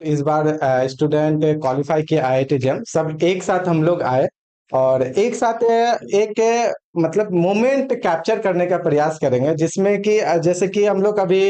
इस बार student qualify किए IIT GeM सब एक साथ हम लोग आए और एक साथ एक मतलब मोमेंट कैप्चर करने का प्रयास करेंगे जिसमें कि जैसे कि हम लोग अभी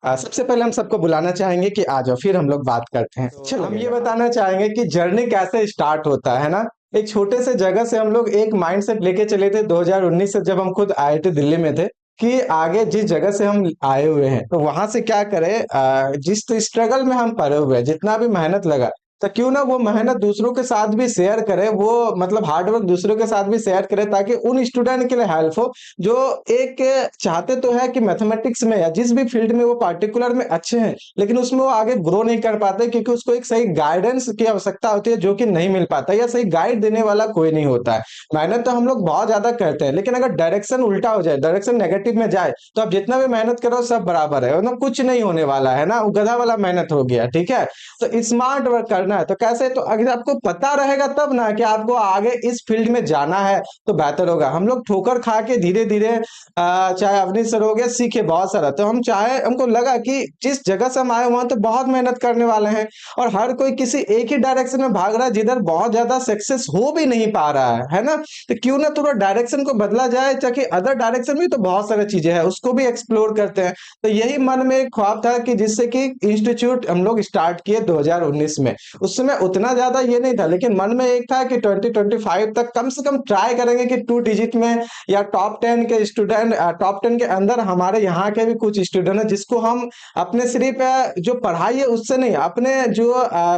सबसे पहले हम सबको बुलाना चाहेंगे कि आ जाओ, फिर हम लोग बात करते हैं। तो अच्छा हम ये लगेगा। बताना चाहेंगे कि जर्नी कैसे स्टार्ट होता है ना। एक छोटे से जगह से हम लोग एक माइंडसेट लेके चले थे 2019 से, जब हम खुद आईआईटी दिल्ली में थे, कि आगे जिस जगह से हम आए हुए हैं तो वहां से क्या करें। जिस स्ट्रगल में हम पड़े हुए हैं, जितना भी मेहनत लगा, तो क्यों ना वो मेहनत दूसरों के साथ भी शेयर करें, वो मतलब हार्डवर्क दूसरों के साथ भी शेयर करें, ताकि उन स्टूडेंट के लिए हेल्प हो जो एक चाहते तो है कि मैथमेटिक्स में या जिस भी फील्ड में वो पार्टिकुलर में अच्छे हैं, लेकिन उसमें वो आगे ग्रो नहीं कर पाते क्योंकि उसको एक सही गाइडेंस की आवश्यकता होती है जो कि नहीं मिल पाता, या सही गाइड देने वाला कोई नहीं होता है। मेहनत तो हम लोग बहुत ज्यादा करते हैं, लेकिन अगर डायरेक्शन उल्टा हो जाए, डायरेक्शन नेगेटिव में जाए, तो आप जितना भी मेहनत करो सब बराबर है, मतलब कुछ नहीं होने वाला है ना, वो गधा वाला मेहनत हो गया। ठीक है, तो स्मार्ट वर्क करना है तो कैसे, तो अगर आपको पता रहेगा तब ना कि आपको आगे इस फील्ड में जाना है तो बेहतर होगा। हम लोग ठोकर खा के धीरे धीरे चाहे अवनीश सर हो गया, सीखे बहुत सारा, तो हम चाहे, हमको लगा कि जिस जगह से हम आए वहां तो बहुत मेहनत करने वाले हैं और हर कोई किसी एक ही डायरेक्शन में भाग रहा है जिधर बहुत ज्यादा सक्सेस हो भी नहीं पा रहा है ना। तो क्यों ना थोड़ा डायरेक्शन को बदला जाए, ताकि अदर डायरेक्शन में तो बहुत सारी चीजें हैं उसको भी एक्सप्लोर करते हैं। तो यही मन में एक ख्वाब था कि जिससे कि इंस्टीट्यूट हम लोग स्टार्ट किए 2019 में। उस समय उतना ज्यादा ये नहीं था, लेकिन मन में एक था कि 2025 तक कम से कम ट्राई करेंगे कि 2 डिजिट में या टॉप 10 के स्टूडेंट, टॉप 10 के अंदर हमारे यहाँ के भी कुछ स्टूडेंट है जिसको हम अपने सिर्फ जो पढ़ाई है उससे नहीं, अपने जो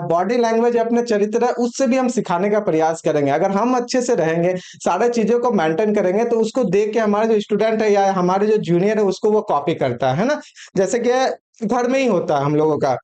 बॉडी लैंग्वेज, अपने चरित्र है उससे भी हम सिखाने का प्रयास करेंगे। अगर हम अच्छे से रहेंगे, सारे चीजों को मेंटेन करेंगे, तो उसको देख के हमारे जो स्टूडेंट है या हमारे जो जूनियर है उसको वो कॉपी करता है ना। जैसे कि घर में ही होता है हम लोगों का,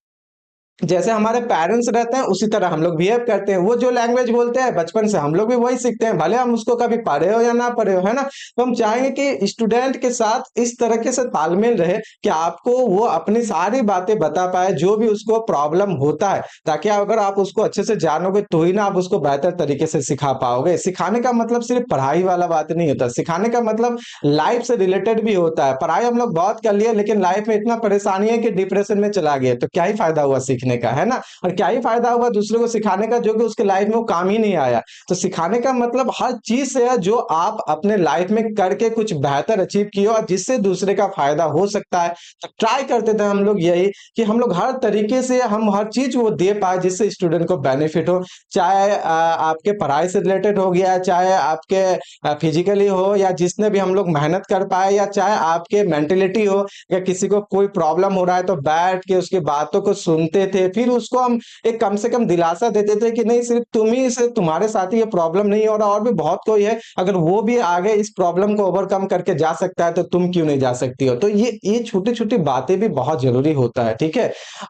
जैसे हमारे पेरेंट्स रहते हैं उसी तरह हम लोग बिहेव करते हैं। वो जो लैंग्वेज बोलते हैं बचपन से हम लोग भी वही सीखते हैं, भले हम उसको कभी पढ़े हो या ना पढ़े हो, है ना। तो हम चाहेंगे कि स्टूडेंट के साथ इस तरीके से तालमेल रहे कि आपको वो अपनी सारी बातें बता पाए जो भी उसको प्रॉब्लम होता है, ताकि अगर आप उसको अच्छे से जानोगे तो ही ना आप उसको बेहतर तरीके से सिखा पाओगे। सिखाने का मतलब सिर्फ पढ़ाई वाला बात नहीं होता, सिखाने का मतलब लाइफ से रिलेटेड भी होता है। पढ़ाई हम लोग बहुत कर लिए, लेकिन लाइफ में इतना परेशानी है कि डिप्रेशन में चला गया, तो क्या ही फायदा हुआ सीखने का, है ना। और क्या ही फायदा हुआ दूसरे को सिखाने का जो कि उसके लाइफ में वो काम ही नहीं आया। तो सिखाने का मतलब हर चीज से है जो आप अपने लाइफ में करके कुछ बेहतर अचीव किए और जिससे दूसरे का फायदा हो सकता है। तो ट्राई करते थे हम लोग यही कि हम लोग हर तरीके से हम हर चीज वो दे पाए जिससे स्टूडेंट को बेनिफिट हो, चाहे आपके पढ़ाई से रिलेटेड हो गया, चाहे आपके फिजिकली हो, या जिसने भी हम लोग मेहनत कर पाए, या चाहे आपके मेंटेलिटी हो, या किसी को कोई प्रॉब्लम हो रहा है तो बैठ के उसकी बातों को सुनते थे, फिर उसको हम एक कम से कम दिलासा देते थे कि नहीं सिर्फ तुम ही से, तुम्हारे साथ ही ये प्रॉब्लम नहीं हो रहा, और भी बहुत कोई है, अगर वो भी आगे इस प्रॉब्लम को ओवरकम करके जा सकता है तो तुम क्यों नहीं जा सकती हो। तो ये छोटी छोटी बातें भी बहुत जरूरी होता है। ठीक है,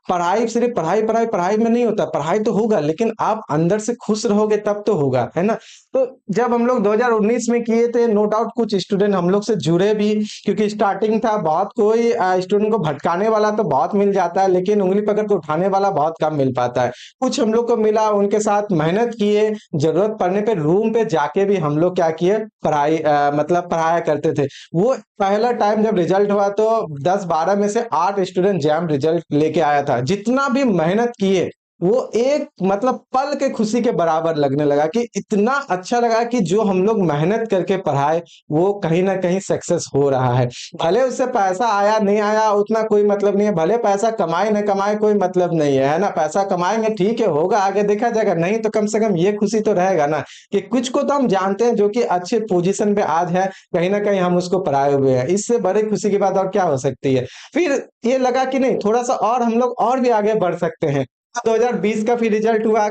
पढ़ाई सिर्फ पढ़ाई पढ़ाई पढ़ाई में नहीं होता, पढ़ाई तो होगा लेकिन आप अंदर से खुश रहोगे तब तो होगा, है ना। तो जब हम लोग 2019 में किए थे, नो डाउट कुछ स्टूडेंट हम लोग से जुड़े भी, क्योंकि स्टार्टिंग था, बहुत कोई स्टूडेंट को भटकाने वाला तो बहुत मिल जाता है, लेकिन उंगली पकड़ के उठाने वाला बहुत कम मिल पाता है। कुछ हम लोग को मिला, उनके साथ मेहनत किए, जरूरत पड़ने पे रूम पे जाके भी हम लोग क्या किए, पढ़ाई मतलब पढ़ाया करते थे। वो पहला टाइम जब रिजल्ट हुआ तो 10-12 में से 8 स्टूडेंट जैम रिजल्ट लेके आया था। जितना भी मेहनत किए वो एक मतलब पल के खुशी के बराबर लगने लगा, कि इतना अच्छा लगा कि जो हम लोग मेहनत करके पढ़ाए वो कहीं ना कहीं सक्सेस हो रहा है। भले उससे पैसा आया नहीं आया उतना कोई मतलब नहीं है, भले पैसा कमाए न कमाए कोई मतलब नहीं है ना। पैसा कमाएंगे ठीक है, होगा आगे देखा जाएगा, नहीं तो कम से कम ये खुशी तो रहेगा ना कि कुछ को तो हम जानते हैं जो कि अच्छे पोजीशन पे आज है, कहीं ना कहीं हम उसको पढ़ाए हुए हैं। इससे बड़ी खुशी की बात और क्या हो सकती है। फिर ये लगा कि नहीं, थोड़ा सा और हम लोग और भी आगे बढ़ सकते हैं। 2020 का फिर रिजल्ट हुआ।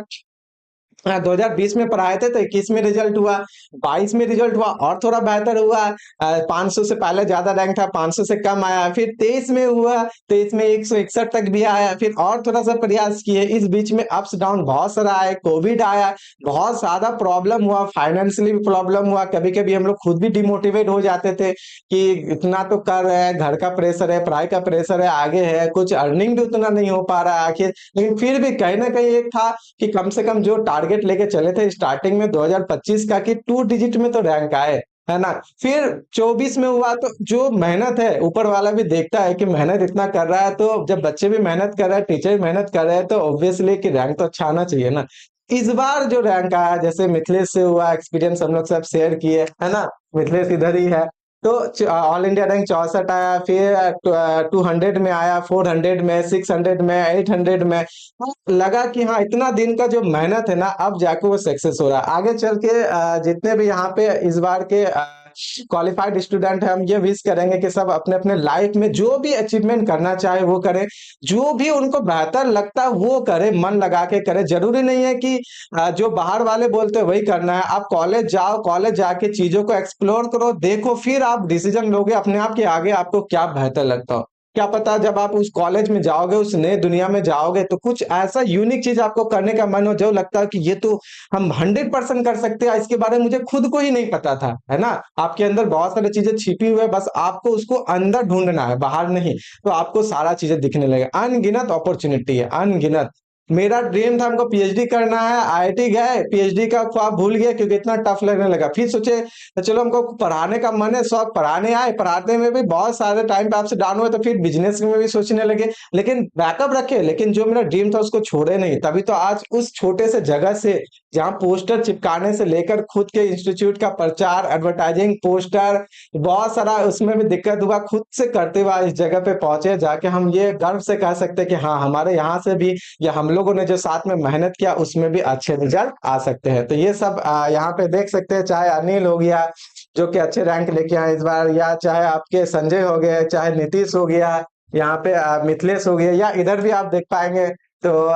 हाँ, 2020 में पढ़ाए थे तो 21 में रिजल्ट हुआ, 22 में रिजल्ट हुआ और थोड़ा बेहतर हुआ। 500 से पहले ज्यादा रैंक था, 500 से कम आया। फिर 23 में हुआ, 23 में 161 तक भी आया। फिर और थोड़ा सा प्रयास किए, इस बीच में अप्स डाउन बहुत सारा आए, कोविड आया, बहुत ज्यादा प्रॉब्लम हुआ, फाइनेंशियली भी प्रॉब्लम हुआ। कभी कभी हम लोग खुद भी डिमोटिवेट हो जाते थे कि इतना तो कर रहे हैं, घर का प्रेशर है, पढ़ाई का प्रेशर है, आगे है, कुछ अर्निंग भी उतना नहीं हो पा रहा है आखिर। लेकिन फिर भी कहीं ना कहीं एक था कि कम से कम जो टारगेट लेके चले थे स्टार्टिंग में 2025 का कि 2 डिजिट में तो रैंक आए, है ना। फिर 24 में हुआ तो जो मेहनत है ऊपर वाला भी देखता है कि मेहनत इतना कर रहा है, तो जब बच्चे भी मेहनत कर रहे हैं, टीचर भी मेहनत कर रहे हैं, तो ऑब्वियसली कि रैंक तो अच्छा आना चाहिए ना। इस बार जो रैंक आया, जैसे मिथिलेश से हुआ, एक्सपीरियंस हम लोग सब शेयर किए, है ना। मिथिलेश इधर ही है। तो ऑल इंडिया रैंक 64 आया, फिर 200 में आया, 400 में, 600 में, 800 में। तो लगा कि हाँ, इतना दिन का जो मेहनत है ना, अब जाके वो सक्सेस हो रहा है। आगे चल के जितने भी यहाँ पे इस बार के क्वालिफाइड स्टूडेंट है, हम ये विश करेंगे कि सब अपने अपने लाइफ में जो भी अचीवमेंट करना चाहे वो करें, जो भी उनको बेहतर लगता है वो करे, मन लगा के करे। जरूरी नहीं है कि जो बाहर वाले बोलते हैं वही करना है। आप कॉलेज जाओ, कॉलेज जाके चीजों को एक्सप्लोर करो, देखो, फिर आप डिसीजन लोगे अपने आप के आगे आपको क्या बेहतर लगता हो। क्या पता जब आप उस कॉलेज में जाओगे, उस नए दुनिया में जाओगे, तो कुछ ऐसा यूनिक चीज आपको करने का मन हो जो लगता है कि ये तो हम 100% कर सकते हैं, इसके बारे में मुझे खुद को ही नहीं पता था, है ना। आपके अंदर बहुत सारी चीजें छिपी हुई है, बस आपको उसको अंदर ढूंढना है, बाहर नहीं। तो आपको सारा चीजें दिखने लगे। अनगिनत अपॉर्चुनिटी है, अनगिनत। मेरा ड्रीम था, हमको पीएचडी करना है, आईआईटी गए, पीएचडी का ख्वाब भूल गए क्योंकि इतना टफ लगने लगा। फिर सोचे तो चलो, हमको पढ़ाने का मन है, शौक, पढ़ाने आए, पढ़ाते में भी बहुत सारे टाइम पे आपसे डाउन हुए, तो फिर बिजनेस में भी सोचने लगे, लेकिन बैकअप रखे, लेकिन जो मेरा ड्रीम था उसको छोड़े नहीं। तभी तो आज उस छोटे से जगह से, जहाँ पोस्टर चिपकाने से लेकर खुद के इंस्टीट्यूट का प्रचार, एडवर्टाइजिंग, पोस्टर, बहुत सारा उसमें भी दिक्कत हुआ, खुद से करते हुए इस जगह पे पहुंचे, जाके हम ये गर्व से कह सकते हैं कि हाँ, हमारे यहाँ से भी, या हम लोगों ने जो साथ में मेहनत किया उसमें भी अच्छे रिजल्ट आ सकते हैं। तो ये सब यहाँ पे देख सकते हैं, चाहे अनिल हो गया जो कि अच्छे रैंक लेके आए इस बार, या चाहे आपके संजय हो गए, चाहे नीतीश हो गया, यहाँ पे मिथिलेश हो गया, या इधर भी आप देख पाएंगे तो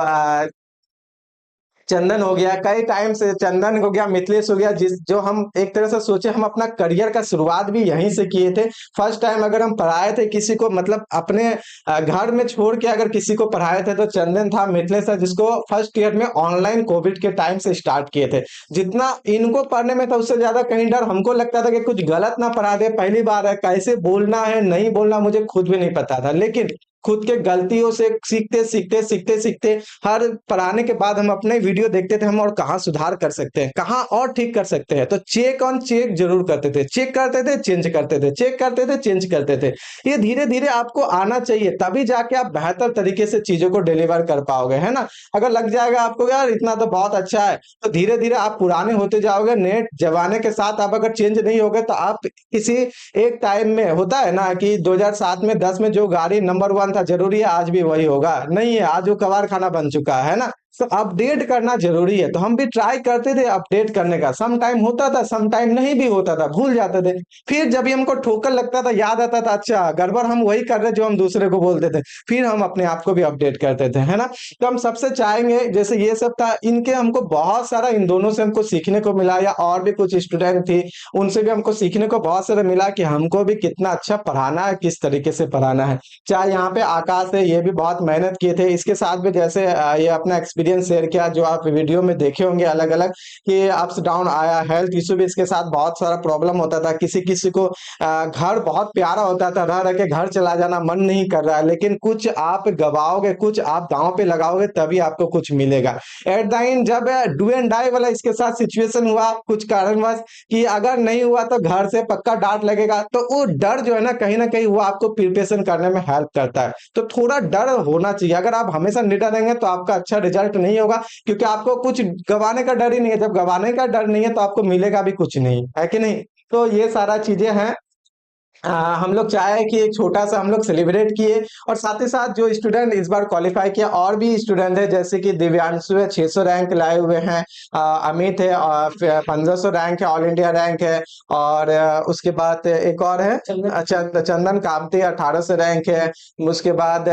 चंदन हो गया। कई टाइम से चंदन हो गया, मिथिलेश हो गया, जिस जो हम एक तरह से सोचे, हम अपना करियर का शुरुआत भी यहीं से किए थे। फर्स्ट टाइम अगर हम पढ़ाए थे किसी को, मतलब अपने घर में छोड़ के अगर किसी को पढ़ाए थे, तो चंदन था, मिथिलेश था, जिसको फर्स्ट ईयर में ऑनलाइन कोविड के टाइम से स्टार्ट किए थे। जितना इनको पढ़ने में था, उससे ज्यादा कहीं डर हमको लगता था कि कुछ गलत ना पढ़ा दे, पहली बार है, कैसे बोलना है नहीं बोलना मुझे खुद भी नहीं पता था। लेकिन खुद के गलतियों से सीखते सीखते सीखते सीखते, हर पढ़ाने के बाद हम अपने वीडियो देखते थे, हम और कहाँ सुधार कर सकते हैं, कहाँ और ठीक कर सकते हैं। तो चेक ऑन चेक जरूर करते थे, चेक करते थे, चेंज करते थे, चेक करते थे, चेंज करते थे। ये धीरे धीरे आपको आना चाहिए, तभी जाके आप बेहतर तरीके से चीजों को डिलीवर कर पाओगे, है ना। अगर लग जाएगा आपको यार इतना तो बहुत अच्छा है, तो धीरे धीरे आप पुराने होते जाओगे। नेट जमाने के साथ आप अगर चेंज नहीं होगे, तो आप किसी एक टाइम में, होता है ना कि 2007 में 10 में जो गाड़ी नंबर 1 था, जरूरी है आज भी वही होगा? नहीं है, आज वो कबाड़ खाना बन चुका है ना। तो अपडेट करना जरूरी है। तो हम भी ट्राई करते थे अपडेट करने का, सम टाइम होता था, सम टाइम नहीं भी होता था, भूल जाते थे। फिर जब भी हमको ठोकर लगता था, याद आता था, अच्छा गड़बड़ हम वही कर रहे जो हम दूसरे को बोलते थे, फिर हम अपने आप को भी अपडेट करते थे, है ना। तो हम सबसे चाहेंगे, जैसे ये सब था, इनके हमको बहुत सारा, इन दोनों से हमको सीखने को मिला, या और भी कुछ स्टूडेंट थी, उनसे भी हमको सीखने को बहुत सारा मिला कि हमको भी कितना अच्छा पढ़ाना है, किस तरीके से पढ़ाना है। चाहे यहाँ पे आकाश है, ये भी बहुत मेहनत किए थे। इसके साथ भी जैसे ये अपना एक्सपीरियंस शेयर किया, जो आप वीडियो में देखे होंगे अलग अलग, कि अप्स डाउन आया, हेल्थ इशू भी इसके साथ बहुत सारा प्रॉब्लम होता था। किसी किसी को घर बहुत प्यारा होता था, रह रह के घर चला जाना मन नहीं कर रहा है, लेकिन कुछ आप गवाओगे, कुछ आप दांव पे लगाओगे, तभी आपको कुछ मिलेगा। एट द एंड जब डू एंड डाई वाला इसके साथ सिचुएशन हुआ कुछ कारणवश, कि अगर नहीं हुआ तो घर से पक्का डांट लगेगा, तो वो डर जो है ना कहीं वो आपको प्रिपरेशन करने में हेल्प करता है। तो थोड़ा डर होना चाहिए। अगर आप हमेशा निडर रहेंगे तो आपका अच्छा रिजल्ट नहीं होगा, क्योंकि आपको कुछ गंवाने का डर ही नहीं है। जब गंवाने का डर नहीं है तो आपको मिलेगा भी कुछ नहीं, है कि नहीं। तो ये सारा चीजें हैं। हम लोग चाहे कि एक छोटा सा हम लोग सेलिब्रेट किए, और साथ ही साथ जो स्टूडेंट इस बार क्वालिफाई किया, और भी स्टूडेंट है, जैसे कि दिव्यांशु है, 600 रैंक लाए हुए हैं, अमित है, और 1500 रैंक है, ऑल इंडिया रैंक है। और उसके बाद एक और है, अच्छा, चंदन कामती 1800 रैंक है। उसके बाद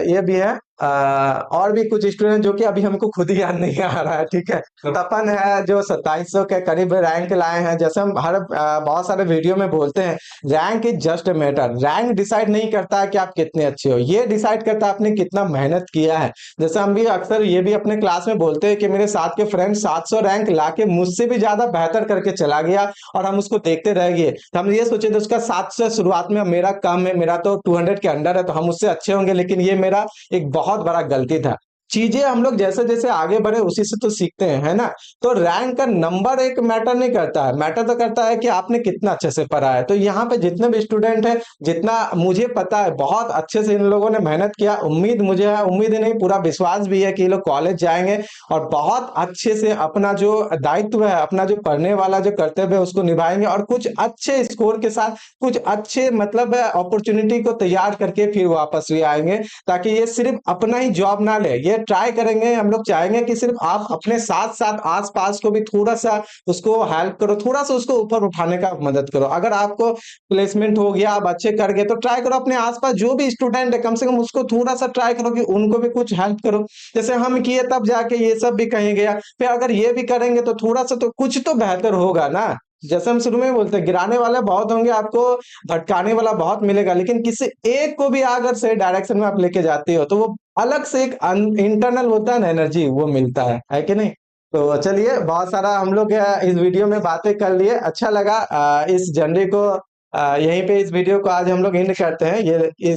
ये भी है, और भी कुछ स्टूडेंट जो कि अभी हमको खुद ही याद नहीं आ रहा है, ठीक है। तपन है जो 2700 के करीब रैंक लाए हैं। जैसे हम हर बहुत सारे वीडियो में बोलते हैं, rank is just a matter. Rank decide नहीं करता है कि आप कितने अच्छे हो, ये डिसाइड करता है आपने कितना मेहनत किया है। जैसे हम भी अक्सर ये भी अपने क्लास में बोलते हैं कि मेरे साथ के फ्रेंड 700 रैंक लाके मुझसे भी ज्यादा बेहतर करके चला गया, और हम उसको देखते रह गए। तो हम ये सोचे थे उसका 700 शुरुआत में, मेरा कम है, मेरा तो 200 के अंडर है, तो हम उससे अच्छे होंगे, लेकिन ये मेरा एक बहुत बड़ा गलती था। चीजें हम लोग जैसे जैसे आगे बढ़े उसी से तो सीखते हैं, है ना। तो रैंक का नंबर एक मैटर नहीं करता है, मैटर तो करता है कि आपने कितना अच्छे से पढ़ा है। तो यहाँ पे जितने भी स्टूडेंट हैं, जितना मुझे पता है बहुत अच्छे से इन लोगों ने मेहनत किया। उम्मीद मुझे है, उम्मीद ही नहीं पूरा विश्वास भी है कि ये लोग कॉलेज जाएंगे और बहुत अच्छे से अपना जो दायित्व है, अपना जो पढ़ने वाला जो कर्तव्य है उसको निभाएंगे, और कुछ अच्छे स्कोर के साथ कुछ अच्छे मतलब अपॉर्चुनिटी को तैयार करके फिर वापस भी आएंगे। ताकि ये सिर्फ अपना ही जॉब ना ले, ये ट्राई करेंगे, हम लोग चाहेंगे कि सिर्फ आप अपने साथ साथ आसपास को भी थोड़ा सा उसको हेल्प करो, थोड़ा सा उसको ऊपर उठाने का मदद करो। अगर आपको प्लेसमेंट हो गया, आप अच्छे कर गए, तो ट्राई करो अपने आसपास जो भी स्टूडेंट है कम से कम उसको थोड़ा सा ट्राई करो कि उनको भी कुछ हेल्प करो। जैसे हम किए तब जाके ये सब भी कहीं गया, फिर अगर ये भी करेंगे तो थोड़ा सा तो कुछ तो बेहतर होगा ना। जैसे हम शुरू में ही बोलते हैं, गिराने वाले बहुत होंगे, आपको भटकाने वाला बहुत मिलेगा, लेकिन किसी एक को भी अगर सही डायरेक्शन में आप लेके जाते हो तो वो अलग से एक इंटरनल होता है ना, एनर्जी वो मिलता है कि नहीं। तो चलिए, बहुत सारा हम लोग इस वीडियो में बातें कर लिए, अच्छा लगा। इस जर्नी को यहीं पे इस वीडियो को आज हम लोग एंड करते हैं। ये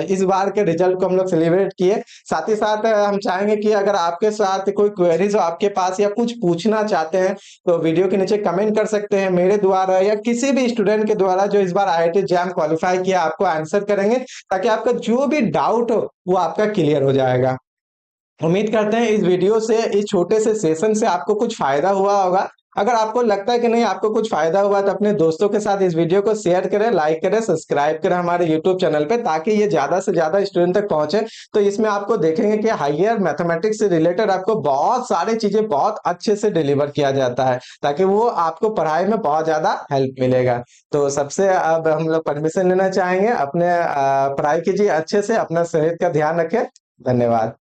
इस बार के रिजल्ट को हम लोग सेलिब्रेट किए। साथ ही साथ हम चाहेंगे कि अगर आपके साथ कोई क्वेरीज हो आपके पास या कुछ पूछना चाहते हैं तो वीडियो के नीचे कमेंट कर सकते हैं, मेरे द्वारा या किसी भी स्टूडेंट के द्वारा जो इस बार आईआईटी जैम क्वालिफाई किया आपको आंसर करेंगे, ताकि आपका जो भी डाउट हो वो आपका क्लियर हो जाएगा। उम्मीद करते हैं इस वीडियो से, इस छोटे से सेशन से आपको कुछ फायदा हुआ होगा। अगर आपको लगता है कि नहीं आपको कुछ फायदा हुआ तो अपने दोस्तों के साथ इस वीडियो को शेयर करें, लाइक करें, सब्सक्राइब करें हमारे यूट्यूब चैनल पे, ताकि ये ज्यादा से ज्यादा स्टूडेंट तक पहुंचे। तो इसमें आपको देखेंगे कि हायर मैथमेटिक्स से रिलेटेड आपको बहुत सारी चीजें बहुत अच्छे से डिलीवर किया जाता है, ताकि वो आपको पढ़ाई में बहुत ज्यादा हेल्प मिलेगा। तो सबसे अब हम लोग परमिशन लेना चाहेंगे, अपने पढ़ाई कीजिए अच्छे से, अपना सेहत का ध्यान रखें। धन्यवाद।